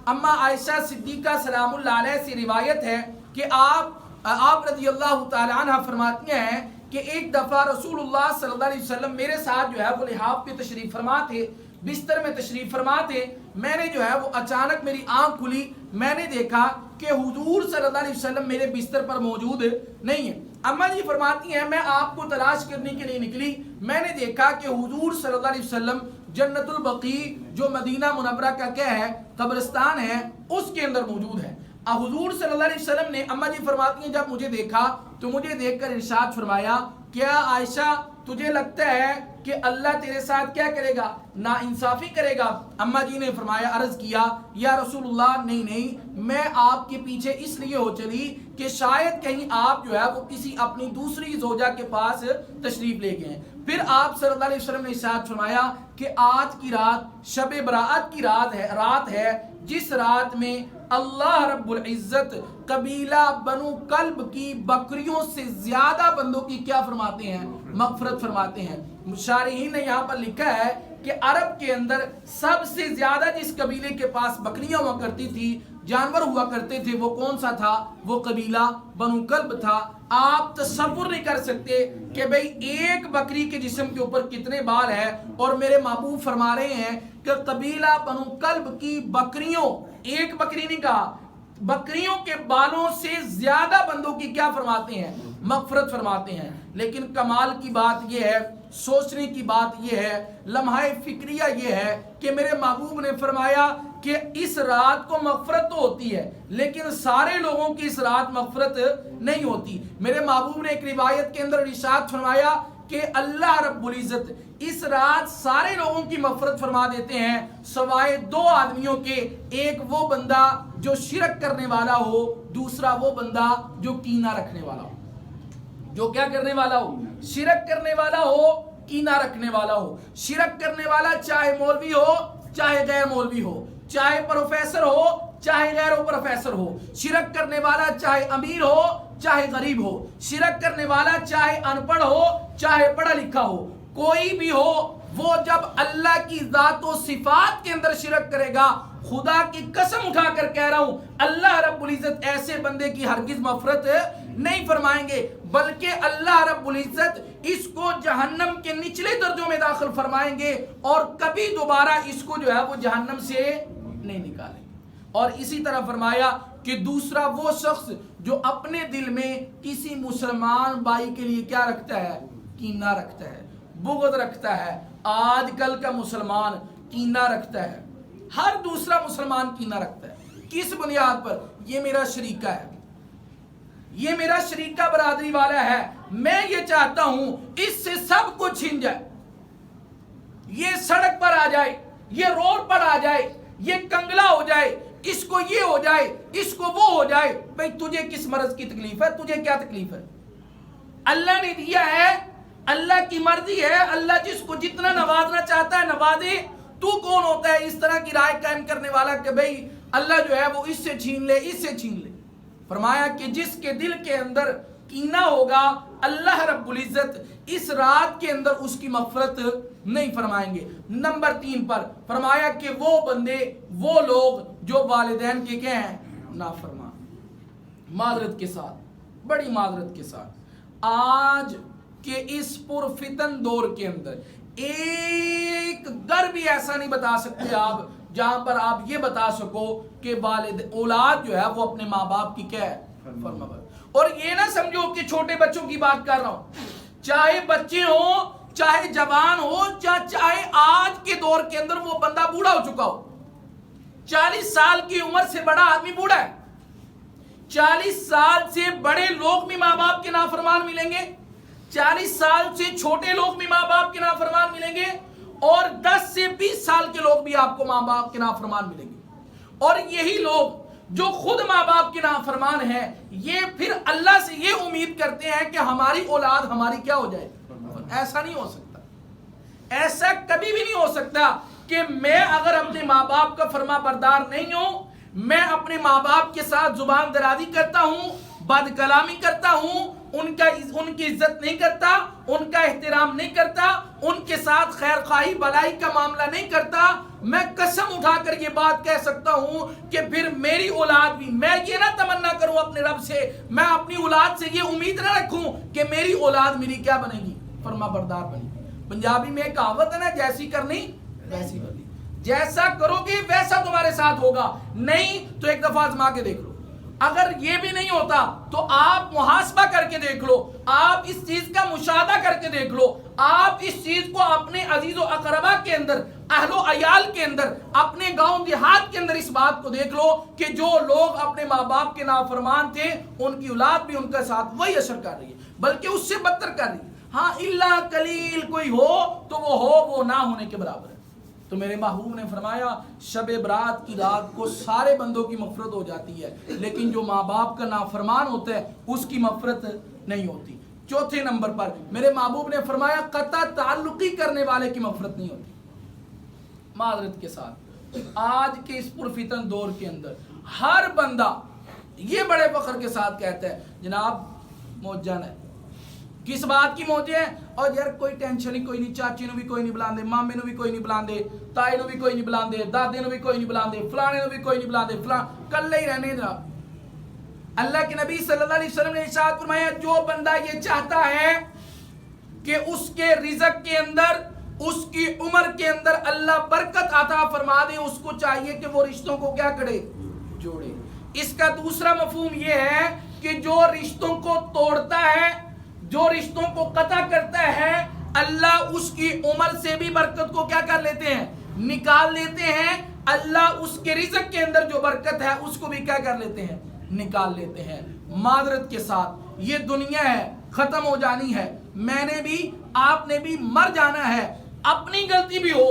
अम्मा आयशा सिद्दीक़ा सलामुल्लाह अलैहा से रिवायत है कि आप रज़ी अल्लाह तआला अन्हा फरमाती हैं कि एक दफ़ा रसूलुल्लाह सल्लल्लाहु अलैहि वसल्लम मेरे साथ जो है वो लिहाफ पे तशरीफ़ फरमा थे, बिस्तर में तशरीफ़ फरमा थे। मैंने जो है वो अचानक मेरी आँख खुली, मैंने देखा कि हुजूर सल्लल्लाहु अलैहि वसल्लम मेरे बिस्तर पर मौजूद नहीं है। अम्मा जी फरमाती हैं मैं आपको तलाश करने के लिए निकली, मैंने देखा कि हुजूर सल्लल्लाहु अलैहि वसल्लम जन्नतुल बकी जो मदीना मुनव्वरा का क्या है कब्रिस्तान है उसके अंदर मौजूद है। हुजूर सल्लल्लाहु अलैहि वसल्लम ने अम्मा जी फरमाती हैं जब मुझे देखा तो मुझे देखकर इरशाद फरमाया क्या आयशा तुझे लगता है कि अल्लाह तेरे साथ क्या करेगा, नाइंसाफी करेगा? अम्मा जी ने फरमाया, अर्ज किया या रसूलुल्लाह नहीं, मैं आपके पीछे इसलिए हो चली कि शायद कहीं आप जो है वो किसी अपनी दूसरी जोजा के पास तशरीफ ले गए। फिर आप सल्लल्लाहु अलैहि वसल्लम ने इरशाद फरमाया कि आज की रात शब बराअत की रात है जिस रात में अल्लाह रब्बुल इज्जत कबीला बनु कल्ब की बकरियों से ज्यादा बंदों की क्या फरमाते हैं, मगफरत फरमाते हैं। मुशारिहीन ने यहाँ पर लिखा है कि अरब के अंदर सबसे ज्यादा जिस कबीले के पास बकरियां हुआ करती थी, जानवर हुआ करते थे, वो कौन सा था? वो कबीला बनु कल्ब था। आप तसव्वुर नहीं कर सकते कि भाई एक बकरी के जिस्म के ऊपर कितने बाल है, और मेरे महबूब फरमा रहे हैं कि कबीला बनु कल्ब की बकरियों, एक बकरी नहीं कहा, बकरियों के बालों से ज्यादा बंदों की क्या फरमाते हैं, मगफरत फरमाते हैं। लेकिन कमाल की बात यह है, सोचने की बात यह है, लम्हाए फिक्रिया यह है कि मेरे महबूब ने फरमाया कि इस रात को मगफरत तो होती है लेकिन सारे लोगों की इस रात मगफरत नहीं होती। मेरे महबूब ने एक रिवायत के अंदर इरशाद फरमाया कि अल्लाह रब्बुल इज्जत इस रात सारे लोगों की मगफरत फरमा देते हैं सवाए दो आदमियों के, एक वो बंदा जो शिरक करने वाला हो, दूसरा वो बंदा जो कीना रखने वाला हो। जो क्या करने वाला हो? शिरक करने वाला हो, कीना रखने वाला हो। शिरक करने वाला चाहे मौलवी हो चाहे गैर मौलवी हो, चाहे प्रोफेसर हो चाहे गैर प्रोफेसर हो, शिरक करने वाला चाहे अमीर हो चाहे गरीब हो, शिरक करने वाला चाहे अनपढ़ हो चाहे पढ़ा लिखा हो, कोई भी हो, वो जब अल्लाह की जात व सिफात के अंदर शिरक करेगा, खुदा की कसम उठाकर कह रहा हूं, अल्लाह रब्बुल इज्जत ऐसे बंदे की हरगिज मगफरत नहीं फरमाएंगे, बल्कि अल्लाह रब्बुल इज्जत इसको जहन्नम के निचले दर्जों में दाखिल फरमाएंगे और कभी दोबारा इसको जो है वो जहन्नम से नहीं निकालेंगे। और इसी तरह फरमाया कि दूसरा वो शख्स जो अपने दिल में किसी मुसलमान भाई के लिए क्या रखता है, कीना रखता है, बुग़्ज़ रखता है। आजकल का मुसलमान कीना रखता है, हर दूसरा मुसलमान कीना रखता है। किस बुनियाद पर? ये मेरा शरीका है, ये मेरा शरीका बरादरी वाला है, मैं ये चाहता हूं इससे सब कुछ छिन जाए, ये सड़क पर आ जाए, ये रोड पर आ जाए, ये कंगला हो जाए, इसको ये हो जाए, इसको वो हो जाए। भाई तुझे किस मर्ज की तकलीफ है? तुझे क्या तकलीफ है? अल्लाह ने दिया है, अल्लाह की मर्जी है, अल्लाह जिसको जितना नवाजना चाहता है नवाजे। तू कौन होता है इस तरह की राय कायम करने वाला कि भाई अल्लाह जो है वो इससे छीन ले, इससे छीन ले? फरमाया कि जिसके दिल के अंदर कीना होगा, अल्लाह रब्बुल इज्जत इस रात के अंदर उसकी मगफरत नहीं फरमाएंगे। नंबर 3 पर फरमाया कि वो बंदे, वो लोग जो वालिदैन के क्या हैं, नाफरमान। माजरत के साथ, बड़ी माजरत के साथ, आज के इस पुरफितन दौर के अंदर एक घर भी ऐसा नहीं बता सकते आप जहां पर आप ये बता सको कि वालिद औलाद जो है वो अपने माँ बाप की क्या है, फरमाबरदार। और ये ना समझो कि छोटे बच्चों की बात कर रहा हूं, चाहे बच्चे हो, चाहे जवान हो, चाहे आज के दौर के अंदर वो बंदा बूढ़ा हो चुका हो। 40 साल की उम्र से बड़ा आदमी बूढ़ा है, 40 साल से बड़े लोग भी माँ बाप के नाफरमान मिलेंगे, 40 साल से छोटे लोग भी माँ बाप के नाफरमान मिलेंगे, और 10 से 20 साल के लोग भी आपको माँ बाप के नाफरमान मिलेंगे। और यही लोग जो खुद माँ बाप के नाफरमान हैं, ये फिर अल्लाह से ये उम्मीद करते हैं कि हमारी औलाद हमारी क्या हो जाए। ऐसा नहीं हो सकता, ऐसा कभी भी नहीं हो सकता कि मैं अगर अपने माँ बाप का फरमा बरदार नहीं हूं, मैं अपने माँ बाप के साथ जुबान दराजी करता हूं, बदकलामी करता हूं, उनकी इज्जत नहीं करता, उनका एहतराम नहीं करता, उनके साथ खैर खाही भलाई का मामला नहीं करता, मैं कसम उठाकर ये बात कह सकता हूं कि फिर मेरी औलाद भी, मैं ये ना तमन्ना करूं अपने रब से, मैं अपनी औलाद से ये उम्मीद ना रखूं कि मेरी औलाद मेरी क्या बनेगी, फरमा बरदार बनेगी। पंजाबी में कहावत है ना, जैसी करनी वैसी बनी, जैसा करोगे वैसा तुम्हारे साथ होगा, नहीं तो एक दफा आजमा के देख लो। अगर ये भी नहीं होता तो आप मुहासबा करके देख लो, आप इस चीज का मुशाहदा करके देख लो, आप इस चीज को अपने अजीजो अकरबा के अंदर, अहलो अयाल के अंदर, अपने गांव देहात के अंदर इस बात को देख लो कि जो लोग अपने माँ बाप के नाफरमान थे उनकी औलाद भी उनके साथ वही असर कर रही है, बल्कि उससे बदतर कर रही है। हाँ, इल्ला कलील कोई हो तो वो ना होने के बराबर है। तो मेरे महबूब ने फरमाया शब बरात की रात को सारे बंदों की मफरत हो जाती है, लेकिन जो माँ बाप का नाफरमान होता है उसकी मफरत नहीं होती। चौथे नंबर पर मेरे महबूब ने फरमाया कता ताल्लुकी करने वाले की मफरत नहीं होती। माजरत के साथ आज के इस पुरफितन दौर के अंदर हर बंदा ये बड़े फख्र के साथ कहता है जनाब मौजन है। किस बात की मौज है? और यार कोई टेंशन ही कोई नहीं, चाची नु भी कोई नहीं बुलांदे, मामे नु भी कोई नहीं बुलांदे, ताए नु भी कोई नहीं बुलांदे, दादे नु भी कोई नहीं बुलांदे, फलाने नु भी कोई नहीं बुलांदे, कल्ले ही रहने जनाब। अल्लाह के नबी सल्लल्लाहु अलैहि वसल्लम ने इरशाद फरमाया जो बंदा ये चाहता है कि उसके रिज़्क के अंदर, उसकी उम्र के अंदर अल्लाह बरकत अता फरमा दे, उसको चाहिए कि वो रिश्तों को क्या करे, जोड़े। इसका दूसरा मफहूम ये है कि जो रिश्तों को तोड़ता है, जो रिश्तों को कता करता है, अल्लाह उसकी उम्र से भी बरकत को क्या कर लेते हैं, निकाल लेते हैं। अल्लाह उसके रिज़्क के अंदर जो बरकत है उसको भी क्या कर लेते हैं, निकाल लेते हैं। मादरत के साथ ये दुनिया है, खत्म हो जानी है, मैंने भी आपने भी मर जाना है, अपनी गलती भी हो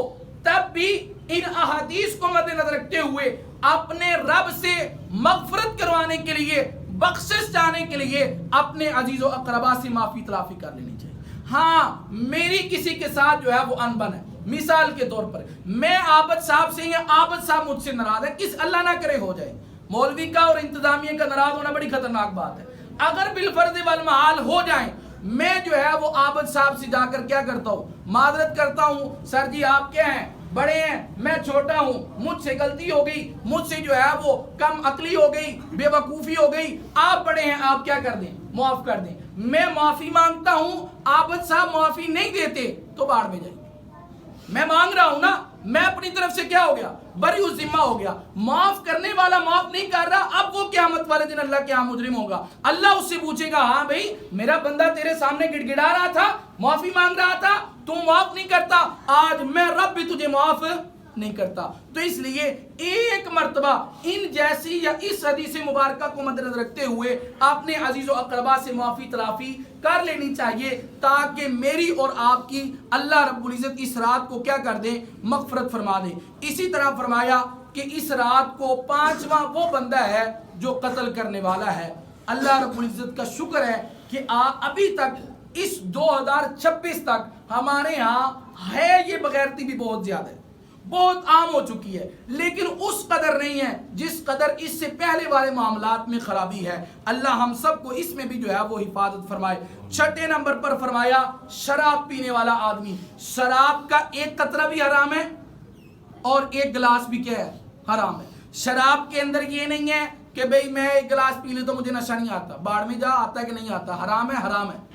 तब भी इन अहादीस को मद्देनजर रखते हुए अपने रब से मगफरत करवाने के लिए, बख्शिश चाहने के लिए अपने अजीजो अकरबा से माफी तलाफी कर लेनी चाहिए। हाँ, मेरी किसी के साथ जो है वो अनबन है, मिसाल के तौर पर मैं आबद साहब से या आबद साहब मुझसे नाराज है, किस अल्लाह ना करे हो जाए, मौलवी का और इंतजामिया का नाराज होना बड़ी खतरनाक बात है। अगर बिलफर्ज वल महाल हो जाए, मैं जो है वो आबद साहब से जाकर क्या करता हूँ, मादरत करता हूँ, सर जी आप क्या हैं, बड़े हैं, मैं छोटा हूँ, मुझसे गलती हो गई, मुझसे जो है वो कम अकली हो गई, बेवकूफ़ी हो गई, आप बड़े हैं, आप क्या कर दें, माफ़ कर दें। मैं माफ़ी मांगता हूँ, आबद साहब माफ़ी नहीं देते तो बाढ़ में जाएंगे। मैं मांग रहा हूँ ना, मैं अपनी तरफ से क्या हो गया, बरी उस जिम्मा हो गया। माफ करने वाला माफ नहीं कर रहा, अब वो क़यामत वाले दिन अल्लाह के यहाँ मुजरिम होगा। अल्लाह उससे पूछेगा हाँ भाई मेरा बंदा तेरे सामने गिड़गिड़ा रहा था, माफी मांग रहा था, तुम माफ नहीं करता, आज मैं रब भी तुझे माफ नहीं करता। तो इसलिए एक मर्तबा इन जैसी या इस हदीस मुबारक को मद्देनजर रखते हुए अपने अजीज़ो अकरबा से माफ़ी तलाफ़ी कर लेनी चाहिए, ताकि मेरी और आपकी अल्लाह रब्बुल इज़्ज़त इस रात को क्या कर दे, मग़फ़रत फरमा दे। इसी तरह फरमाया कि इस रात को पांचवा वो बंदा है जो कत्ल करने वाला है। अल्लाह रब्बुल इज़्ज़त का शुक्र है कि अभी तक इस 2026 तक हमारे यहाँ है, ये बगैरती भी बहुत ज़्यादा है, बहुत आम हो चुकी है, लेकिन उस कदर नहीं है जिस कदर इससे पहले वाले मामलात में खराबी है। अल्लाह हम सबको इसमें भी जो है वो हिफाजत फरमाए। छठे नंबर पर फरमाया शराब पीने वाला आदमी, शराब का एक कतरा भी हराम है और एक गिलास भी क्या है, हराम है। शराब के अंदर ये नहीं है कि भाई मैं एक गिलास पी ले तो मुझे नशा नहीं आता, बाढ़ में जा, आता है कि नहीं आता, हराम है, हराम है।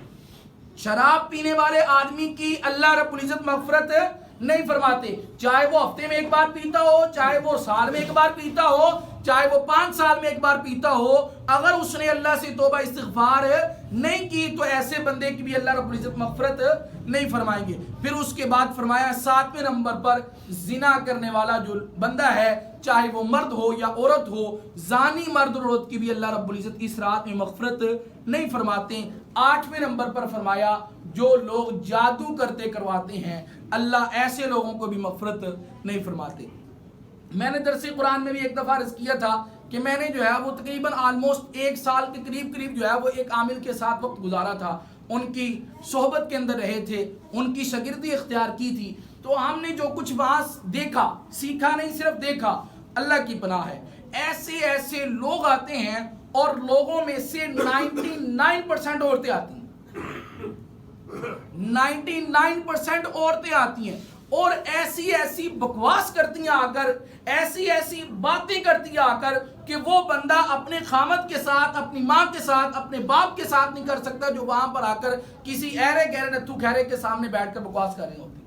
शराब पीने वाले आदमी की अल्लाह रब्बुल इज़्ज़त मग़फ़िरत नहीं फरमाते, चाहे वो हफ्ते में एक बार पीता हो, चाहे वो साल में एक बार पीता हो, चाहे वो 5 साल में एक बार पीता हो, अगर उसने अल्लाह से तौबा इस्तिग़फ़ार नहीं की तो ऐसे बंदे की भी अल्लाह रब्बुल इज़्ज़त मग़फ़िरत नहीं फरमाएंगे। फिर उसके बाद फरमाया 7वें नंबर पर जिना करने वाला जो बंदा है, चाहे वो मर्द हो या औरत हो, जानी मर्द और औरत की भी अल्लाह रब्बुल इज़्ज़त इस रात में मग़फ़िरत नहीं फरमाते। 8वें नंबर पर फरमाया जो लोग जादू करते करवाते हैं, अल्लाह ऐसे लोगों को भी मग़फ़िरत नहीं फरमाते। मैंने दरसे कुरान में भी एक दफ़ा अर्ज़ किया था कि मैंने जो है वो तकरीबन ऑलमोस्ट 1 साल के करीब जो है वो एक आमिल के साथ वक्त गुजारा था, उनकी सोहबत के अंदर रहे थे, उनकी शागिर्दी इख्तियार की थी। तो हमने जो कुछ वहाँ देखा, सीखा नहीं, सिर्फ देखा, अल्लाह की पनाह है। ऐसे ऐसे ऐसे लोग आते हैं और लोगों में से 99% औरतें आती हैं, 99% औरतें आती हैं और ऐसी ऐसी बकवास करती हैं आकर, ऐसी ऐसी बातें करती हैं आकर कि वो बंदा अपने खामद के साथ, अपनी माँ के साथ, अपने बाप के साथ नहीं कर सकता, जो वहां पर आकर किसी ऐरे गहरे नत्थू खैरे के सामने बैठकर बकवास कर रही होती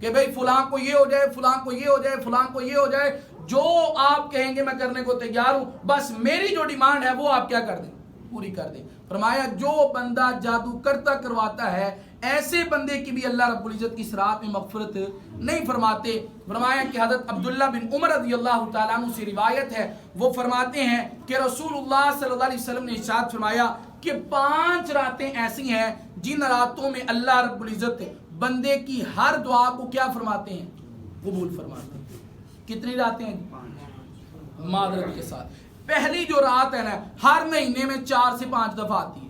कि भाई फलां को ये हो जाए, फलां को ये हो जाए, फलां को ये हो जाए, जो आप कहेंगे मैं करने को तैयार हूं, बस मेरी जो डिमांड है वो आप क्या कर दें, पूरी कर दें। फरमाया जो बंदा जादू करता करवाता है, ऐसे बंदे की भी अल्लाह रब्बुल इज्जत की रात में मगफिरत नहीं फरमाते। फरमाया कि हज़रत अब्दुल्ला बिन उमर रज़ियल्लाहु ताला अन्हु से रिवायत है, वो फरमाते हैं कि रसूलुल्लाह सल्लल्लाहु अलैहि वसल्लम ने इरशाद फरमाया कि 5 रातें ऐसी हैं जिन रातों में अल्लाह रब्बुल इज्जत बंदे की हर दुआ को क्या फरमाते हैं, कबूल फरमाते हैं। कितनी रातें हैं? मादरत के साथ पहली जो रात है ना, हर महीने में 4 से 5 दफा आती है।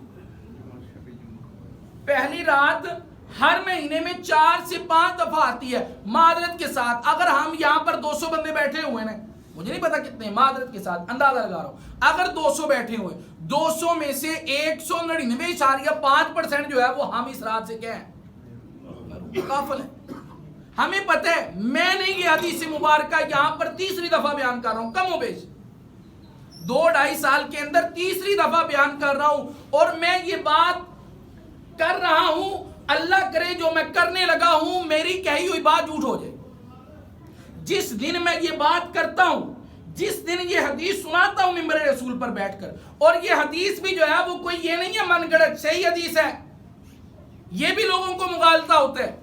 पहली रात हर महीने में 4 से 5 दफा आती है मादरत के साथ। अगर हम यहाँ पर 200 बंदे बैठे हुए हैं, मुझे नहीं पता कितने, मादरत के साथ अंदाजा लगा रहा हूं, अगर 200 बैठे हुए, 200 में से 199.5% जो है वो हम इस रात से क्या है, काफिल है। हमें पता है, मैं नहीं ये हदीस मुबारका यहां पर तीसरी दफा बयान कर रहा हूं, कम हो बेश 2-2.5 साल के अंदर तीसरी दफा बयान कर रहा हूं, और मैं ये बात कर रहा हूं, अल्लाह करे जो मैं करने लगा हूं मेरी कही हुई बात झूठ हो जाए। जिस दिन मैं ये बात करता हूं, जिस दिन ये हदीस सुनाता हूं मिंबर रसूल पर बैठकर, और ये हदीस भी जो है वो कोई ये नहीं है मनगढ़ंत, सही हदीस है, ये भी लोगों को मुगालता होता है।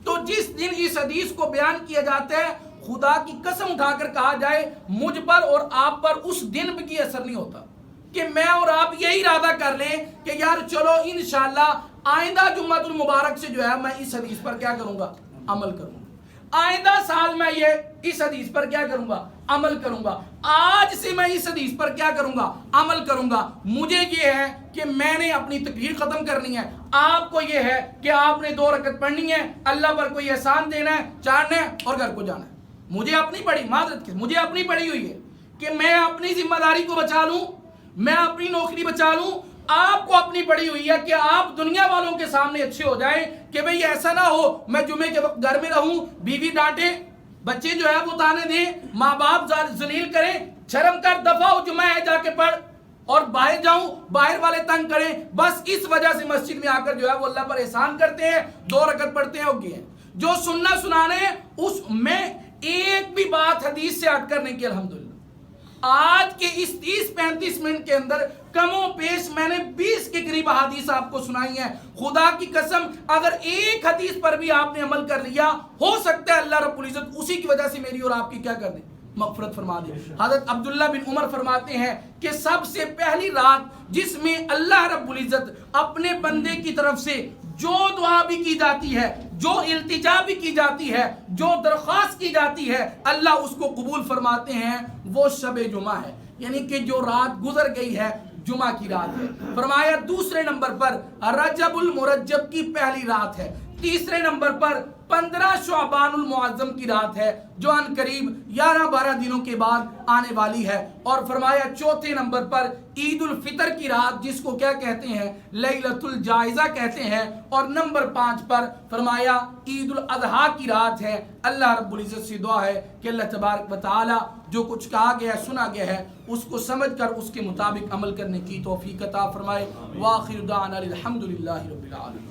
तो जिस दिन इस हदीस को बयान किया जाता है, खुदा की कसम उठाकर कहा जाए मुझ पर और आप पर उस दिन भी की असर नहीं होता कि मैं और आप यही इरादा कर लें कि यार चलो इंशाल्लाह आइंदा जुम्मतुल मुबारक से जो है मैं इस हदीस पर क्या करूंगा, अमल करूंगा, आइंदा साल मैं ये इस हदीस पर क्या करूंगा, अमल करूंगा, आज से मैं इस हदीस पर क्या करूंगा, अमल करूंगा। मुझे ये है कि मैंने अपनी तकलीफ खत्म करनी है, आपको ये है कि आपने 2 रकत पढ़नी है, अल्लाह पर कोई एहसान देना है, चाहना है और घर को जाना है। मुझे अपनी बड़ी मादरत की, मुझे अपनी पड़ी हुई है कि मैं अपनी जिम्मेदारी को बचा लूं, मैं अपनी नौकरी बचा लूं। आपको अपनी पड़ी हुई है कि आप दुनिया वालों के सामने अच्छे हो जाएं, कि भाई ऐसा ना हो मैं जुमे के वक्त घर में रहूं, बीवी डांटे, बच्चे जो है वो ताने दें, माँ बाप जलील करें, शर्म कर, दफा हो, जुमा है जाके पढ़, और बाहर जाऊं बाहर वाले तंग करें। बस इस वजह से मस्जिद में आकर जो है वो अल्लाह पर एहसान करते हैं, 2 रकत पढ़ते हैं, ओके हैं। जो सुनना सुनाने उसमें एक भी बात हदीस से हटकर नहीं की। अल्हम्दुलिल्लाह आज के इस 30-35 मिनट के अंदर कमो पेश मैंने 20 के करीब हदीस आपको सुनाई है। खुदा की कसम अगर एक हदीस पर भी आपने अमल कर लिया, हो सकता है अल्लाह रब्बुल इज्जत उसी की वजह से मेरी और आपकी क्या कर दे, मगफरत फरमा दे। हज़रत अब्दुल्ला बिन उमर फरमाते हैं कि सबसे पहली रात जिसमें अल्लाह रब्बुल इज्जत अपने बंदे की तरफ से जो दुआ भी की जाती है, जो इल्तिजा भी की जाती है, जो दरख्वास्त की जाती है, अल्लाह उसको कबूल फरमाते हैं, वो शब जुमा है, यानी कि जो रात गुजर गई है जुमा की रात है। फरमाया दूसरे नंबर पर रजबुल मुरज्जब की पहली रात है, तीसरे नंबर पर 15 शुअबानुल मुअज्जम की रात है, जो अन करीब 11-12 दिनों के बाद आने वाली है। और फरमाया चौथे नंबर पर ईद उल फितर की रात, जिसको क्या कहते हैं, लैलतुल जायजा कहते हैं। और नंबर 5 पर फरमाया ईद उल अजहा की रात है। अल्लाह रब्बुल इज्जत से दुआ है कि अल्लाह तबारक व तआला जो कुछ कहा गया है, सुना गया है, उसको समझकर उसके मुताबिक अमल करने की तौफीक अता फरमाए। व आखिर दाअवाना अनिल हम्दुलिल्लाहि रब्बिल आलमीन।